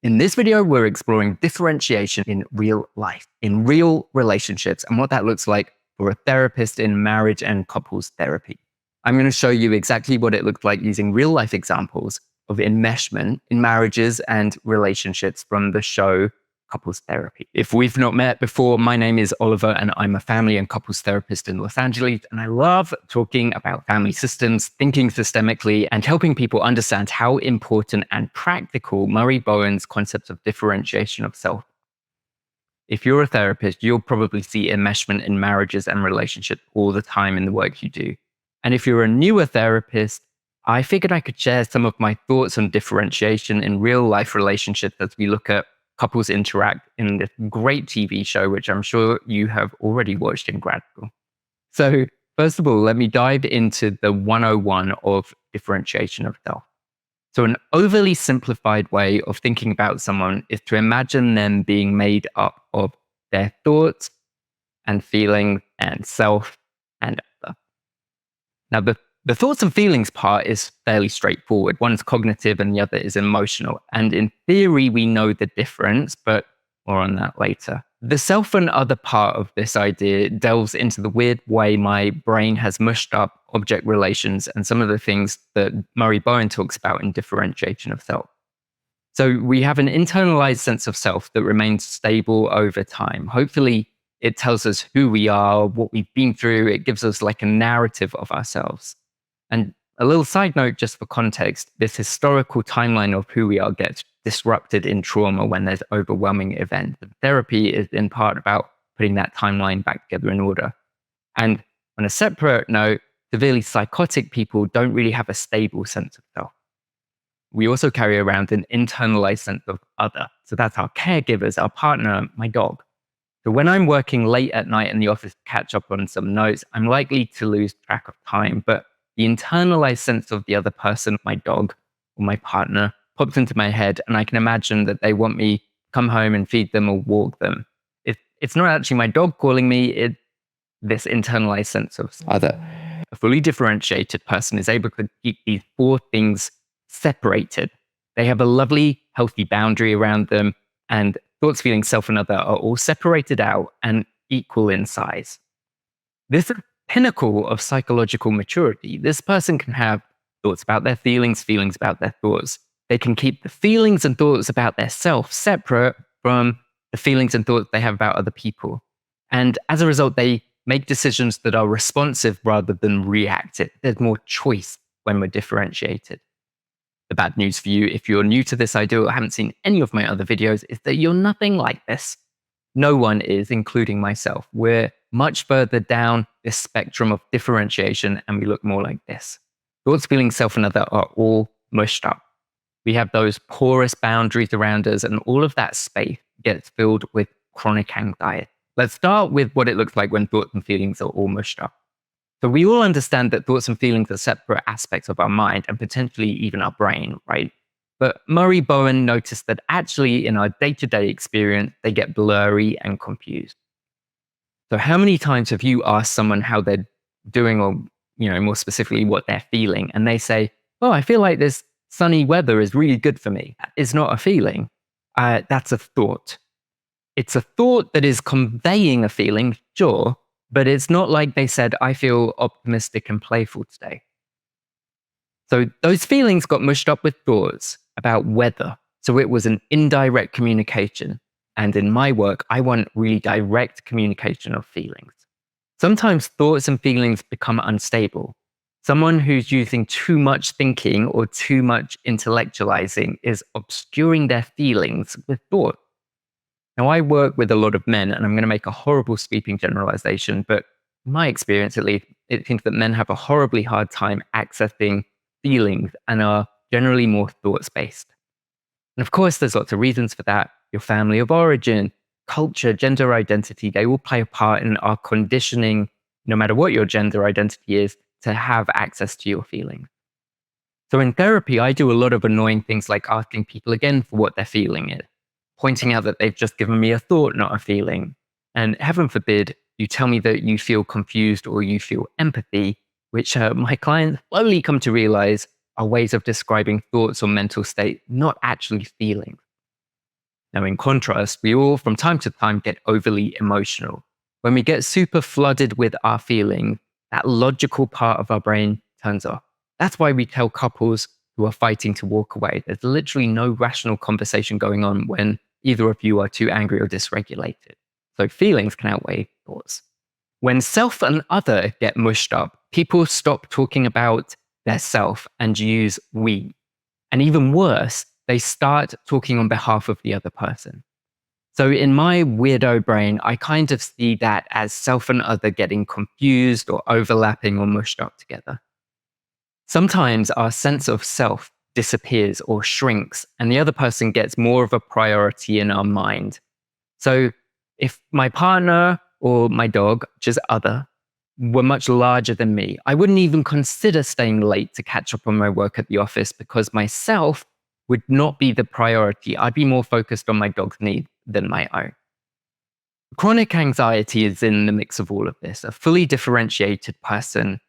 In this video, we're exploring differentiation in real life, in real relationships, and what that looks like for a therapist in marriage and couples therapy. I'm going to show you exactly what it looks like using real life examples of enmeshment in marriages and relationships from the show Couples Therapy. If we've not met before, my name is Oliver and I'm a family and couples therapist in Los Angeles. And I love talking about family systems, thinking systemically, and helping people understand how important and practical Murray Bowen's concepts of differentiation of self. If you're a therapist, you'll probably see enmeshment in marriages and relationships all the time in the work you do. And if you're a newer therapist, I figured I could share some of my thoughts on differentiation in real life relationships as we look at couples interact in this great TV show, which I'm sure you have already watched in grad school. So first of all, let me dive into the 101 of differentiation of self. So an overly simplified way of thinking about someone is to imagine them being made up of their thoughts and feelings and self and other. Now, the thoughts and feelings part is fairly straightforward. One's cognitive and the other is emotional. And in theory, we know the difference, but more on that later. The self and other part of this idea delves into the weird way my brain has mushed up object relations and some of the things that Murray Bowen talks about in differentiation of self. So we have an internalized sense of self that remains stable over time. Hopefully, it tells us who we are, what we've been through. It gives us like a narrative of ourselves. And a little side note, just for context, this historical timeline of who we are gets disrupted in trauma when there's overwhelming events. And therapy is in part about putting that timeline back together in order. And on a separate note, severely psychotic people don't really have a stable sense of self. We also carry around an internalized sense of other. So that's our caregivers, our partner, my dog. So when I'm working late at night in the office to catch up on some notes, I'm likely to lose track of time, but the internalized sense of the other person, my dog or my partner, pops into my head, and I can imagine that they want me to come home and feed them or walk them. It's not actually my dog calling me, it's this internalized sense of other. A fully differentiated person is able to keep these four things separated. They have a lovely, healthy boundary around them, and thoughts, feelings, self, and other are all separated out and equal in size. This is the pinnacle of psychological maturity. This person can have thoughts about their feelings about their thoughts. They can keep the feelings and thoughts about their self separate from the feelings and thoughts they have about other people. And as a result, they make decisions that are responsive rather than reactive. There's more choice when we're differentiated. The bad news for you, if you're new to this idea or haven't seen any of my other videos, is that you're nothing like this. No one is, including myself. We're much further down this spectrum of differentiation, and we look more like this. Thoughts, feelings, self, and other are all mushed up. We have those porous boundaries around us, and all of that space gets filled with chronic anxiety. Let's start with what it looks like when thoughts and feelings are all mushed up. So we all understand that thoughts and feelings are separate aspects of our mind and potentially even our brain, right? But Murray Bowen noticed that actually in our day-to-day experience, they get blurry and confused. So how many times have you asked someone how they're doing or, more specifically what they're feeling? And they say, oh, I feel like this sunny weather is really good for me. It's not a feeling. That's a thought. It's a thought that is conveying a feeling, sure, but it's not like they said, I feel optimistic and playful today. So those feelings got mushed up with thoughts about weather. So it was an indirect communication. And in my work, I want really direct communication of feelings. Sometimes thoughts and feelings become unstable. Someone who's using too much thinking or too much intellectualizing is obscuring their feelings with thought. Now, I work with a lot of men, and I'm going to make a horrible sweeping generalization, but in my experience, at least, it seems that men have a horribly hard time accessing feelings and are generally more thoughts-based. And of course, there's lots of reasons for that. Your family of origin, culture, gender identity, they all play a part in our conditioning, no matter what your gender identity is, to have access to your feelings. So in therapy, I do a lot of annoying things like asking people again for what their feeling is, pointing out that they've just given me a thought, not a feeling. And heaven forbid, you tell me that you feel confused or you feel empathy, which my clients slowly come to realize are ways of describing thoughts or mental state, not actually feelings. Now, in contrast, we all from time to time get overly emotional. When we get super flooded with our feelings, that logical part of our brain turns off. That's why we tell couples who are fighting to walk away. There's literally no rational conversation going on when either of you are too angry or dysregulated. So feelings can outweigh thoughts. When self and other get mushed up, people stop talking about their self and use we. And even worse, they start talking on behalf of the other person. So in my weirdo brain, I kind of see that as self and other getting confused or overlapping or mushed up together. Sometimes our sense of self disappears or shrinks, and the other person gets more of a priority in our mind. So if my partner or my dog, just other, were much larger than me, I wouldn't even consider staying late to catch up on my work at the office because myself would not be the priority. I'd be more focused on my dog's needs than my own. Chronic anxiety is in the mix of all of this. A fully differentiated person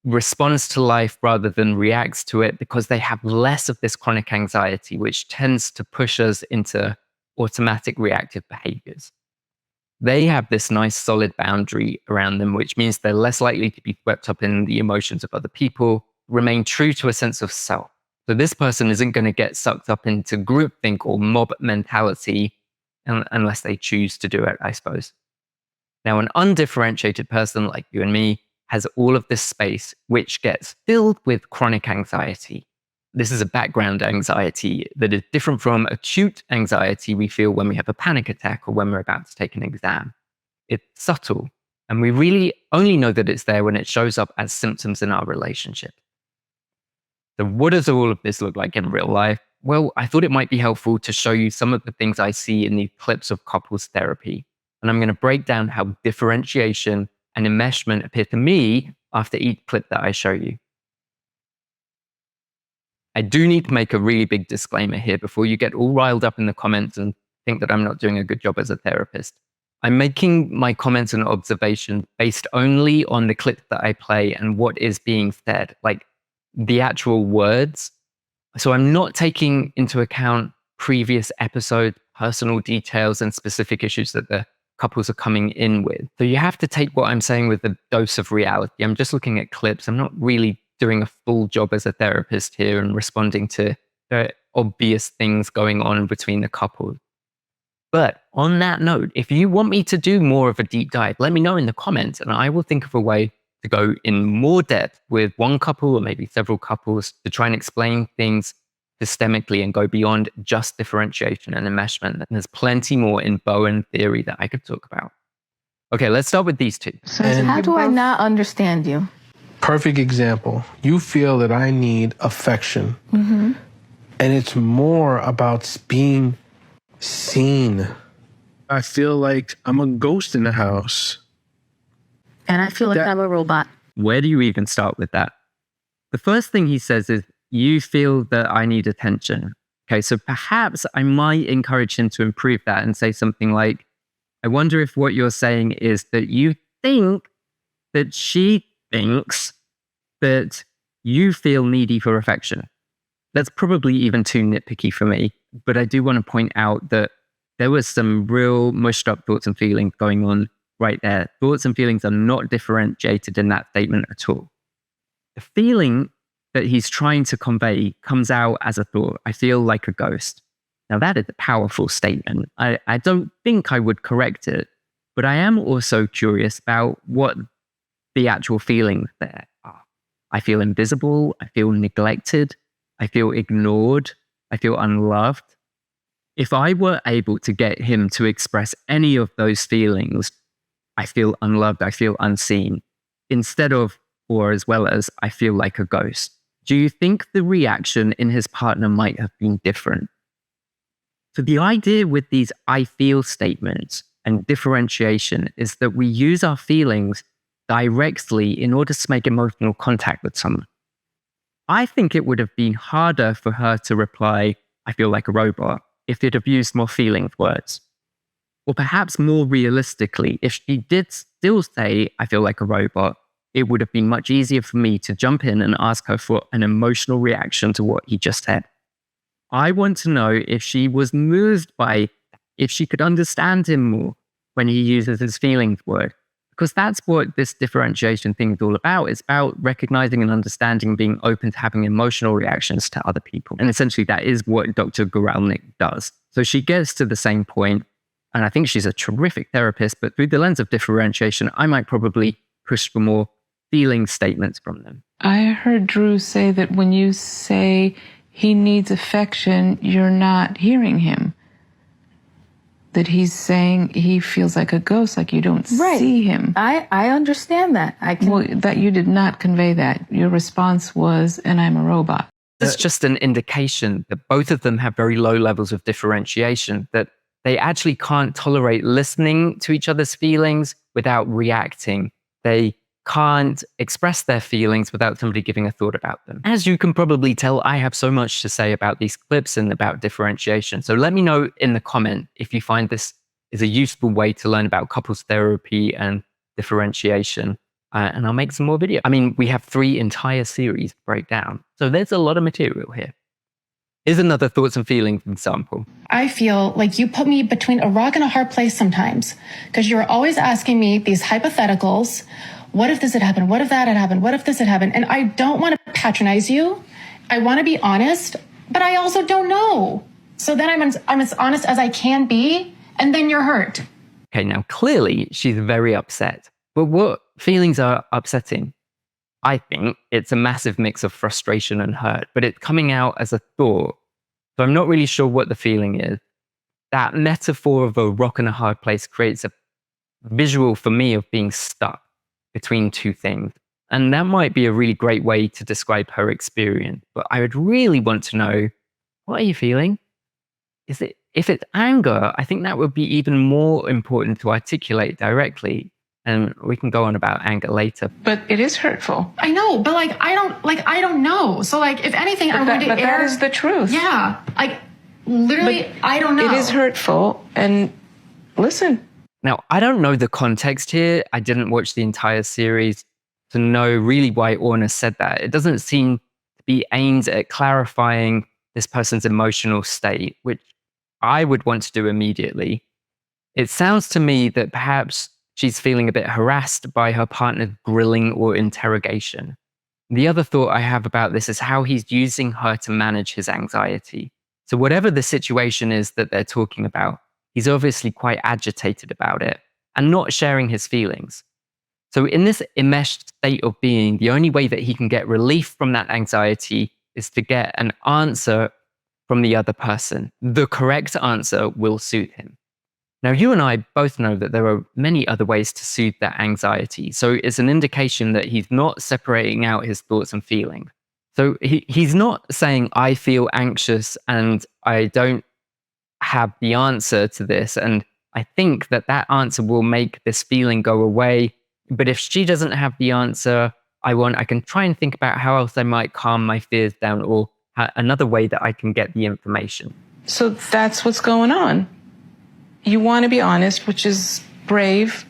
responds to life rather than reacts to it because they have less of this chronic anxiety, which tends to push us into automatic reactive behaviors. They have this nice solid boundary around them, which means they're less likely to be swept up in the emotions of other people, remain true to a sense of self. So this person isn't going to get sucked up into groupthink or mob mentality unless they choose to do it, I suppose. Now, an undifferentiated person like you and me has all of this space, which gets filled with chronic anxiety. This is a background anxiety that is different from acute anxiety we feel when we have a panic attack or when we're about to take an exam. It's subtle, and we really only know that it's there when it shows up as symptoms in our relationship. So what does all of this look like in real life? Well, I thought it might be helpful to show you some of the things I see in these clips of couples therapy. And I'm going to break down how differentiation and enmeshment appear to me after each clip that I show you. I do need to make a really big disclaimer here before you get all riled up in the comments and think that I'm not doing a good job as a therapist. I'm making my comments and observations based only on the clips that I play and what is being said, like the actual words. So I'm not taking into account previous episodes, personal details, and specific issues that the couples are coming in with. So you have to take what I'm saying with a dose of reality. I'm just looking at clips. I'm not really doing a full job as a therapist here and responding to the obvious things going on between the couples. But on that note, if you want me to do more of a deep dive, let me know in the comments and I will think of a way to go in more depth with one couple or maybe several couples to try and explain things systemically and go beyond just differentiation and enmeshment. And there's plenty more in Bowen theory that I could talk about. Okay, let's start with these two. So how do I not understand you? Perfect example. You feel that I need affection. Mm-hmm. And it's more about being seen. I feel like I'm a ghost in the house. And I feel like I'm a robot. Where do you even start with that? The first thing he says is, you feel that I need attention. Okay, so perhaps I might encourage him to improve that and say something like, I wonder if what you're saying is that you think that she thinks that you feel needy for affection. That's probably even too nitpicky for me, but I do want to point out that there was some real mushed up thoughts and feelings going on right there. Thoughts and feelings are not differentiated in that statement at all. The feeling that he's trying to convey comes out as a thought. I feel like a ghost. Now that is a powerful statement. I don't think I would correct it, but I am also curious about what the actual feelings there are. I feel invisible. I feel neglected. I feel ignored. I feel unloved. If I were able to get him to express any of those feelings, I feel unloved, I feel unseen, instead of, or as well as, I feel like a ghost. Do you think the reaction in his partner might have been different? So the idea with these I feel statements and differentiation is that we use our feelings directly in order to make emotional contact with someone. I think it would have been harder for her to reply, I feel like a robot, if it had used more feelings words. Or perhaps more realistically, if she did still say, I feel like a robot, it would have been much easier for me to jump in and ask her for an emotional reaction to what he just said. I want to know if she was moved by the if she could understand him more when he uses his feelings word. Because that's what this differentiation thing is all about. It's about recognizing and understanding, being open to having emotional reactions to other people. And essentially, that is what Dr. Guralnik does. So she gets to the same point, and I think she's a terrific therapist, but through the lens of differentiation, I might probably push for more feeling statements from them. I heard Drew say that when you say he needs affection, you're not hearing him. That he's saying he feels like a ghost, like you don't see him. I understand that. Well, that you did not convey that. Your response was, and I'm a robot. It's just an indication that both of them have very low levels of differentiation, that they actually can't tolerate listening to each other's feelings without reacting. They can't express their feelings without somebody giving a thought about them. As you can probably tell, I have so much to say about these clips and about differentiation. So let me know in the comment if you find this is a useful way to learn about couples therapy and differentiation. And I'll make some more videos. I mean, we have 3 entire series to break down. So there's a lot of material here. Here's another thoughts and feelings example. I feel like you put me between a rock and a hard place sometimes, because you're always asking me these hypotheticals. What if this had happened? What if that had happened? What if this had happened? And I don't want to patronize you. I want to be honest, but I also don't know. So then I'm as honest as I can be, and then you're hurt. Okay, now clearly she's very upset. But what feelings are upsetting? I think it's a massive mix of frustration and hurt, but it's coming out as a thought. So I'm not really sure what the feeling is. That metaphor of a rock and a hard place creates a visual for me of being stuck between 2 things. And that might be a really great way to describe her experience. But I would really want to know, what are you feeling? If it's anger, I think that would be even more important to articulate directly. And we can go on about anger later. But it is hurtful. I know, but I don't know. So if anything, I'm going to But that is the truth. Yeah. Literally, but I don't know. It is hurtful. And listen. Now, I don't know the context here. I didn't watch the entire series to know really why Orna said that. It doesn't seem to be aimed at clarifying this person's emotional state, which I would want to do immediately. It sounds to me that perhaps she's feeling a bit harassed by her partner's grilling or interrogation. The other thought I have about this is how he's using her to manage his anxiety. So whatever the situation is that they're talking about, he's obviously quite agitated about it and not sharing his feelings. So in this enmeshed state of being, the only way that he can get relief from that anxiety is to get an answer from the other person. The correct answer will soothe him. Now, you and I both know that there are many other ways to soothe that anxiety. So it's an indication that he's not separating out his thoughts and feelings. So he's not saying, I feel anxious and I don't have the answer to this. And I think that answer will make this feeling go away. But if she doesn't have the answer I can try and think about how else I might calm my fears down, or another way that I can get the information. So that's what's going on. You want to be honest, which is brave.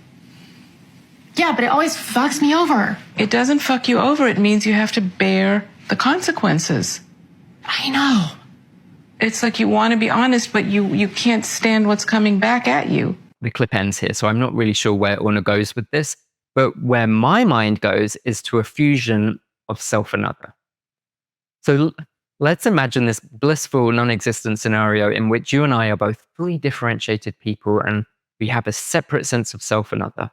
Yeah, but it always fucks me over. It doesn't fuck you over. It means you have to bear the consequences. I know. It's like you want to be honest, but you can't stand what's coming back at you. The clip ends here, so I'm not really sure where Orna goes with this. But where my mind goes is to a fusion of self and other. So let's imagine this blissful, non-existent scenario in which you and I are both fully differentiated people and we have a separate sense of self and other.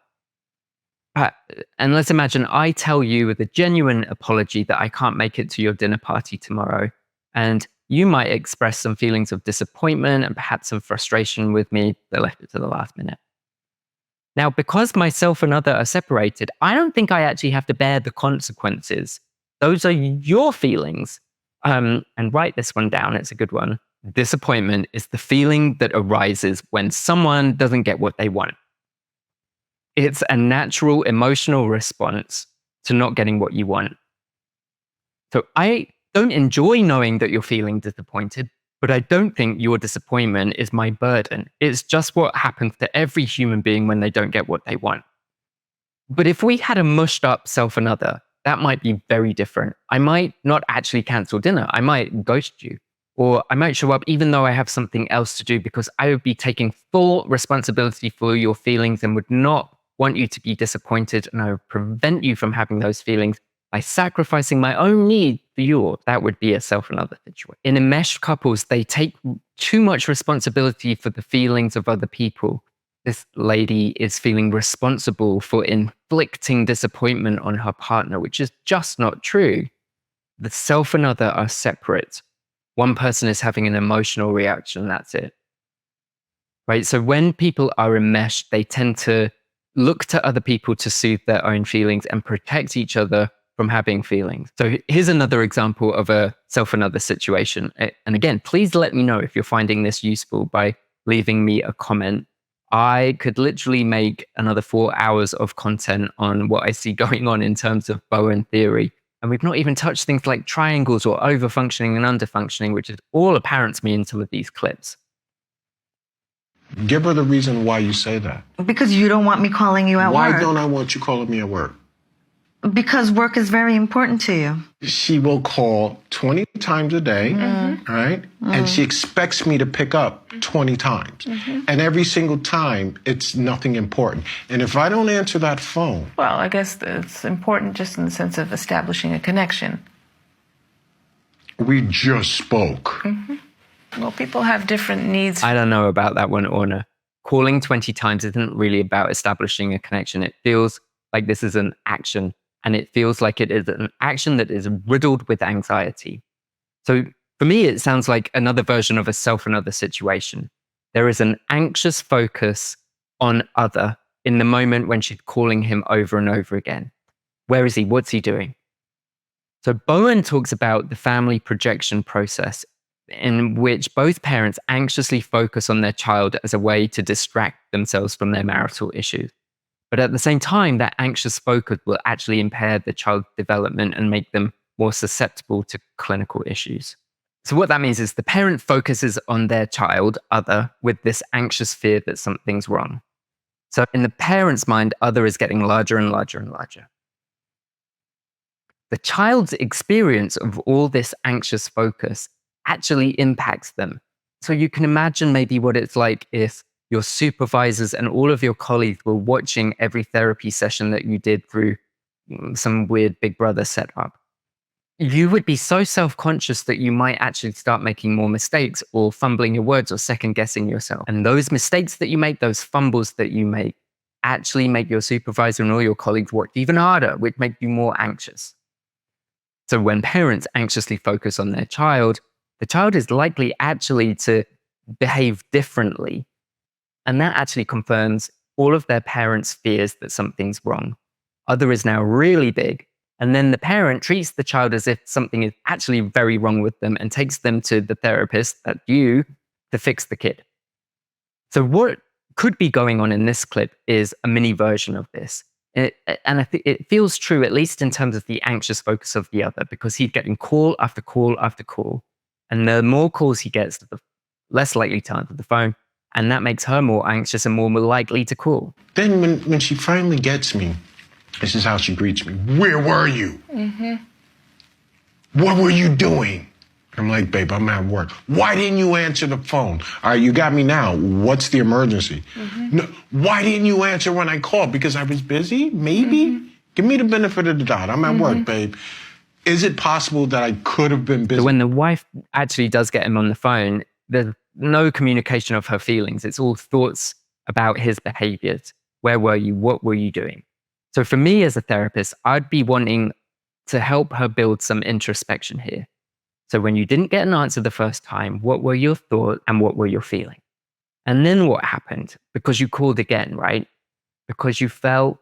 And let's imagine I tell you with a genuine apology that I can't make it to your dinner party tomorrow. And you might express some feelings of disappointment and perhaps some frustration with me that left it to the last minute. Now, because myself and other are separated, I don't think I actually have to bear the consequences. Those are your feelings. And write this one down, it's a good one. Disappointment is the feeling that arises when someone doesn't get what they want. It's a natural emotional response to not getting what you want. So I don't enjoy knowing that you're feeling disappointed, but I don't think your disappointment is my burden. It's just what happens to every human being when they don't get what they want. But if we had a mushed up self and other, that might be very different. I might not actually cancel dinner. I might ghost you. Or I might show up even though I have something else to do because I would be taking full responsibility for your feelings and would not want you to be disappointed. And I would prevent you from having those feelings by sacrificing my own need for yours. That would be a self another situation. In enmeshed couples, they take too much responsibility for the feelings of other people. This lady is feeling responsible for inflicting disappointment on her partner, which is just not true. The self and other are separate. One person is having an emotional reaction, that's it. Right? So when people are enmeshed, they tend to look to other people to soothe their own feelings and protect each other from having feelings. So here's another example of a self and other situation. And again, please let me know if you're finding this useful by leaving me a comment. I could literally make another 4 hours of content on what I see going on in terms of Bowen theory. And we've not even touched things like triangles or overfunctioning and underfunctioning, which is all apparent to me in some of these clips. Give her the reason why you say that. Because you don't want me calling you at work. Why don't I want you calling me at work? Because work is very important to you. She will call 20 times a day, right? And she expects me to pick up 20 times. And every single time, it's nothing important. And if I don't answer that phone... Well, I guess it's important just in the sense of establishing a connection. We just spoke. Well, people have different needs. I don't know about that one, Orna. Calling 20 times isn't really about establishing a connection. It feels like this is an action. And it feels like it is an action that is riddled with anxiety. So for me, it sounds like another version of a self and other situation. There is an anxious focus on other in the moment when she's calling him over and over again. Where is he? What's he doing? So Bowen talks about the family projection process in which both parents anxiously focus on their child as a way to distract themselves from their marital issues. But at the same time, that anxious focus will actually impair the child's development and make them more susceptible to clinical issues. So what that means is the parent focuses on their child, other, with this anxious fear that something's wrong. So in the parent's mind, other is getting larger and larger and larger. The child's experience of all this anxious focus actually impacts them. So you can imagine maybe what it's like if your supervisors and all of your colleagues were watching every therapy session that you did through some weird Big Brother setup. You would be so self-conscious that you might actually start making more mistakes or fumbling your words or second-guessing yourself. And those mistakes that you make, those fumbles that you make, actually make your supervisor and all your colleagues work even harder, which make you more anxious. So when parents anxiously focus on their child, the child is likely actually to behave differently. And that actually confirms all of their parents' fears that something's wrong. Other is now really big. And then the parent treats the child as if something is actually very wrong with them and takes them to the therapist, that's you, to fix the kid. So what could be going on in this clip is a mini version of this. And I think it feels true, at least in terms of the anxious focus of the other, because he's getting call after call after call. And the more calls he gets, the less likely to answer the phone. And that makes her more anxious and more likely to call. Then when she finally gets me, this is how she greets me. Where were you? What were you doing? I'm like, babe, I'm at work. Why didn't you answer the phone? All right, you got me now. What's the emergency? No, why didn't you answer when I called? Because I was busy? Maybe? Give me the benefit of the doubt. I'm at work, babe. Is it possible that I could have been busy? So when the wife actually does get him on the phone, there's no communication of her feelings. It's all thoughts about his behaviors. Where were you? What were you doing? So for me as a therapist, I'd be wanting to help her build some introspection here. So when you didn't get an answer the first time, what were your thoughts and what were your feelings? And then what happened? Because you called again, right? Because you felt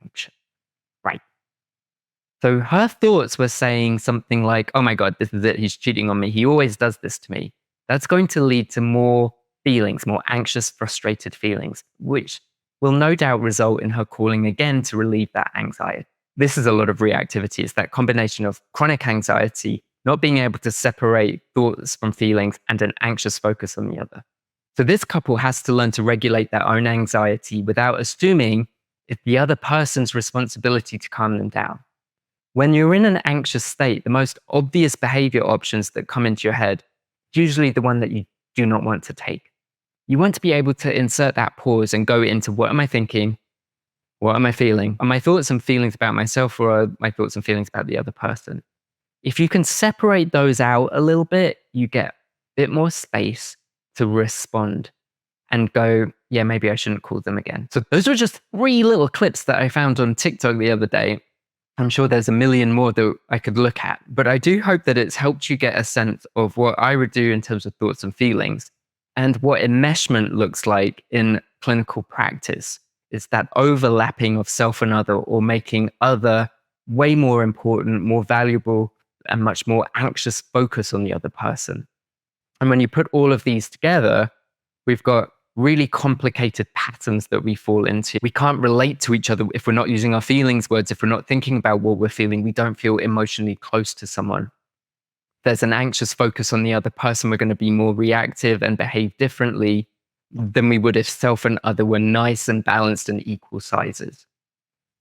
anxious, right? So her thoughts were saying something like, oh my God, this is it. He's cheating on me. He always does this to me. That's going to lead to more feelings, more anxious, frustrated feelings, which will no doubt result in her calling again to relieve that anxiety. This is a lot of reactivity. It's that combination of chronic anxiety, not being able to separate thoughts from feelings, and an anxious focus on the other. So this couple has to learn to regulate their own anxiety without assuming it's the other person's responsibility to calm them down. When you're in an anxious state, the most obvious behavior options that come into your head usually the one that you do not want to take. You want to be able to insert that pause and go into what am I thinking? What am I feeling? Are my thoughts and feelings about myself, or are my thoughts and feelings about the other person? If you can separate those out a little bit, you get a bit more space to respond and go, yeah, maybe I shouldn't call them again. So those were just 3 little clips that I found on TikTok the other day. I'm sure there's a million more that I could look at, but I do hope that it's helped you get a sense of what I would do in terms of thoughts and feelings, and what enmeshment looks like in clinical practice. Is that overlapping of self and other, or making other way more important, more valuable, and much more anxious focus on the other person. And when you put all of these together, we've got really complicated patterns that we fall into. We can't relate to each other if we're not using our feelings words, if we're not thinking about what we're feeling. We don't feel emotionally close to someone. There's an anxious focus on the other person. We're going to be more reactive and behave differently than we would if self and other were nice and balanced and equal sizes.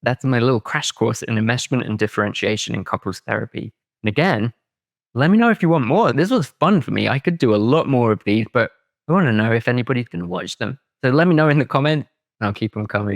That's my little crash course in enmeshment and differentiation in couples therapy. And again, let me know if you want more. This was fun for me. I could do a lot more of these, but I want to know if anybody's going to watch them. So let me know in the comment, and I'll keep them coming.